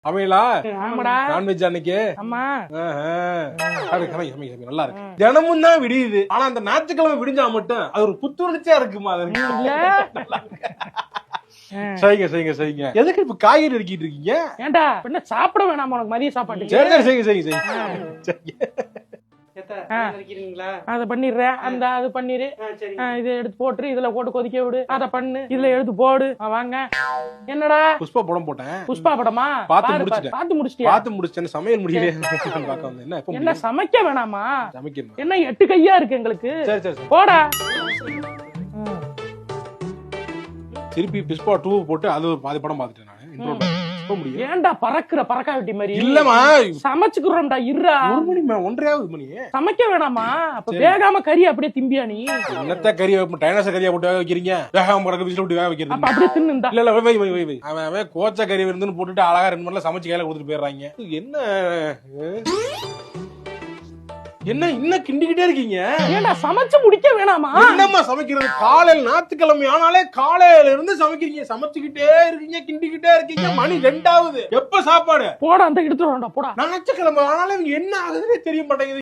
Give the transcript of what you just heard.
அமையலா ஆமாடா. நான்வெஜ் அன்னைக்கு ஆமா. நல்லா இருக்கு. தினமும் தான் விடியுது, ஆனா அந்த ஞாயிற்றுக்கிழமை விடிஞ்சா மட்டும் அது ஒரு புத்துணர்ச்சியா இருக்குமா? சரிங்க சரிங்க சரிங்க. எதுக்கு இப்ப காய்கறி எடுக்கிட்டு இருக்கீங்க? ஏண்டா என்ன சாப்பிட வேணாமா உனக்கு மதிய சாப்பாடு? சரி சரிங்க சரிங்க சரிங்க. அத பண்ணிடுறேன். அந்த அது பண்ணிரு, இதை எடுத்து போட்டு இதுல போட்டு கொதிக்க விடு, அத பண்ணு, இதுல எடுத்து போடு. வாங்க. என்னடா புஷ்பா படம் போட்டேன். புஷ்பா படமா? பார்த்து முடிச்சிட்டேன். பார்த்து முடிச்சிட்டியா? பார்த்து முடிச்சேன். சமையல் முடியல. பார்க்க வந்தேன். என்ன எப்ப என்ன சமைக்க வேணாமா? சமைக்கணும். என்ன 8 கையா இருக்கு எங்களுக்கு. சரி சரி போடா. திருப்பி புஷ்பா 2 போட்டு அது பாதி படம் பார்த்துட்டேன் நான். ஏன்டா பறக்குற பறக்கா வெட்டி மாதிரி? இல்லமா, சமைச்சுக்குறோம்டா. இருடா, 1 மணி 1:30 மணி. சமைக்க வேணாமா? அப்ப வேகாம கறி அப்படியே திம்பியா நீ? என்னத்த கறி டைனோசர் கறியா போட்டு வேக வைக்கிறீங்க? வேகாம பறக்க விசில் விட்டு வேக வைக்கிறது. அப்ப அப்படியே தின்னுடா. இல்ல இல்ல, வை வை வை வை. அவன் கோச்ச கறி விருந்துன்னு போட்டுட்டு அழகா 2 மணில சமைச்சு கையில கொடுத்துட்டு போயிடுறாங்க. என்ன என்ன இன்னும் கிண்டிக்கிட்டே இருக்கீங்க? ஏன்டா சமைச்சு முடிக்க வேணாமா? என்னம்மா சமைக்கிறது? காலையில ஞாயிற்றுக்கிழமை ஆனாலே காலையில இருந்து சமைக்கிறீங்க, சமைச்சுக்கிட்டே இருக்கீங்க, கிண்டிக்கிட்டே இருக்கீங்க. மணி 2 ஆகுது. எப்ப சாப்பாடு? போடா, அந்த எடுத்துட்டு போடா. ஞாயிற்றுக்கிழமை ஆனாலே என்ன ஆகுதுன்னு தெரிய மாட்டேங்குது.